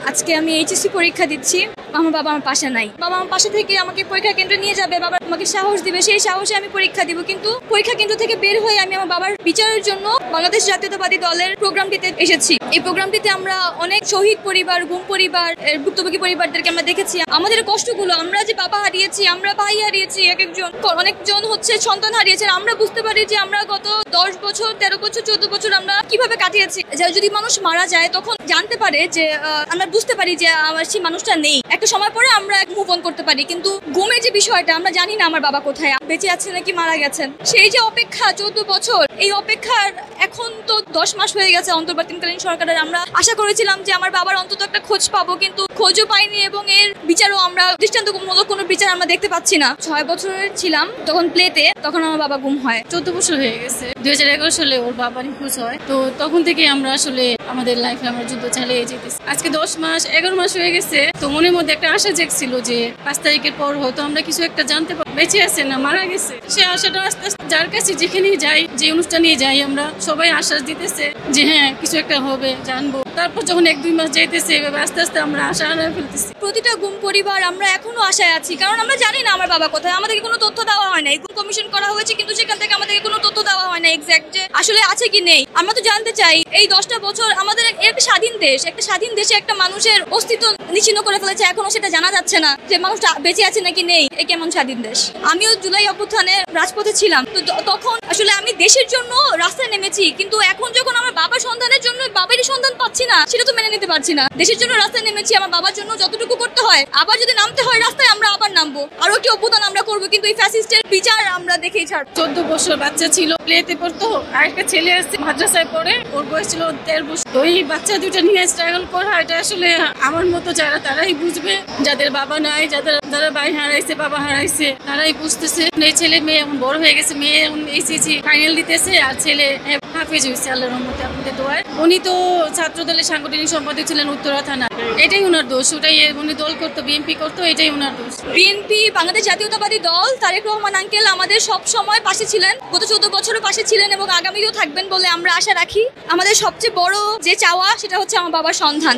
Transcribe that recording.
আজকে আমি এইচএসসি পরীক্ষা দিচ্ছি। আমার বাবা আমার পাশে নাই। বাবা আমার পাশে থেকে আমাকে পরীক্ষা কেন্দ্রে নিয়ে যাবে, বাবা আমাকে সাহস দিবে, সেই সাহসে আমি পরীক্ষা দিব। কিন্তু পরীক্ষা কেন্দ্র থেকে বের হয়ে আমি আমার বাবার বিচারের জন্য বাংলাদেশ জাতীয়তাবাদী দলের প্রোগ্রামটিতে এসেছি। এই প্রোগ্রামটিতে আমরা অনেক শহীদ পরিবার, গুম পরিবার, ভুক্তভোগী পরিবারদেরকে আমরা দেখেছি। আমাদের কষ্টগুলো, আমরা যে বাবা হারিয়েছি, আমরা ভাই হারিয়েছি, অনেকজন হচ্ছে সন্তান হারিয়েছেন। আমরা বুঝতে পারি যে আমরা গত 10 বছর, 13 বছর, 14 বছর আমরা কিভাবে কাটিয়েছি। যদি মানুষ মারা যায় তখন জানতে পারে যে আমরা বুঝতে পারি যে আমার সেই মানুষটা নেই। একটা সময় পরে আমরা মুভ অন করতে পারি, কিন্তু গুমের যে বিষয়টা, আমরা জানি না আমার বাবা কোথায়, বেঁচে আছে নাকি মারা গেছেন। সেই যে অপেক্ষা 14 বছর, এই অপেক্ষার এখন তো 10 মাস হয়ে গেছে অন্তর্বর্তীকালীন সরকারের। আমরা আশা করেছিলাম যে আমার বাবার অন্তত একটা খোঁজ পাবো, কিন্তু খোঁজও পাইনি এবং এর বিচারও আমরা দৃষ্টান্তমূলক কোনো বিচার আমরা দেখতে পাচ্ছি না। 6 বছরের ছিলাম তখন প্লেতে, তখন আমার বাবা গুম হয়। 14 বছর হয়ে গেছে। 2011 সালে ওর বাবা নিখোঁজ হয়। তো তখন থেকে আমরা আসলে আমাদের লাইফে আমরা যুদ্ধ চালিয়ে যেতেছি। আজকে 10 মাস 11 মাস হয়ে গেছে। তো মনের মধ্যে একটা আশা জেগছিল যে 5 তারিখের পর হয়তো আমরা কিছু একটা জানতে পারবো, বেঁচে আছে না মারা গেছে। সে আশাটা আস্তে আস্তে যার কাছে যেখানেই যাই, যে অনুষ্ঠানে যাই, আমরা সবাই আশ্বাস দিতেছে যে হ্যাঁ কিছু একটা হবে, জানবো। তারপর যখন 1-2 মাস যাইতেছে, এভাবে আস্তে আস্তে আমরা আশা হারিয়ে ফেলতেছি। প্রতিটা গুম পরিবার আমরা এখনো আশায় আছি, কারণ আমরা জানি না আমার বাবা কোথায়। আমাদেরকে কোনো তথ্য দেওয়া হয় না। গুম কমিশন করা হয়েছে, কিন্তু সেখান থেকে আমাদেরকে কোনো তথ্য দেওয়া হয় না এক্সাক্ট যে আসলে আছে কি নেই। আমরা তো জানতে চাই। এই 10টা বছর আমাদের একটা স্বাধীন দেশ, একটা স্বাধীন দেশে একটা মানুষের অস্তিত্ব নিশ্চিহ্ন করে ফেলেছে, এখনো সেটা জানা যাচ্ছে না যে মানুষটা বেঁচে আছে নাকি নেই। এই কেমন স্বাধীন দেশ। আমিও জুলাই অভ্যুত্থানে রাজপথে ছিলাম, তো তখন আসলে আমি দেশের জন্য রাস্তায় নেমেছি, কিন্তু এখন যখন আমার বাবার সন্তানের জন্য বাবারই সন্তান পাচ্ছি না, সেটা তো মেনে নিতে পারছি না। দেশের জন্য রাস্তায় নেমেছি, আমার বাবার জন্য যতটুকু করতে হয়, আবার যদি নামতে হয় রাস্তায়, আমরা আবার নামবো, আরো একটি অভ্যুত্থান আমরা করবো, কিন্তু এই ফ্যাসিস্টের বিচার আমরা দেখেই ছাড়ব। 14 বছর বাচ্চা ছিল, প্লেতে পড়তো। আরেকটা ছেলে আসছে মাদ্রাসায় পড়ে, ওর বয়স ছিল 13 বছর। তো এই বাচ্চা দুটো নিয়ে স্ট্রাগল করা, এটা আসলে আমার মতো যারা, তারাই বুঝবে। যাদের বাবা নাই, যারা ভাই হারাইছে, বাবা হারাইছে, তারাই বুঝতেছে। এই ছেলে মেয়ে এখন বড় হয়ে গেছে, মেয়ে এখন এইচএসসি ফাইনাল দিতেছে, আর ছেলে হাফেজ হয়েছে আল্লাহর রহমতে, আপনাদের দোয়ায়। উনি তো ছাত্র দলের সাংগঠনিক সম্পাদক ছিলেন উত্তরা থানা। এটাই ওনার দোষ। ওটাই উনি দল করতো, বিএনপি করতো, এটাই ওনার দোষ। বিএনপি, বাংলাদেশ জাতীয়তাবাদী দল, তারেক রহমান আঙ্কেল আমাদের সব সময় পাশে ছিলেন, গত 14 বছরের পাশে ছিলেন এবং আগামীও থাকবেন বলে আমরা আশা রাখি। আমাদের সবচেয়ে বড় যে চাওয়া, সেটা হচ্ছে আমার বাবার সন্ধান।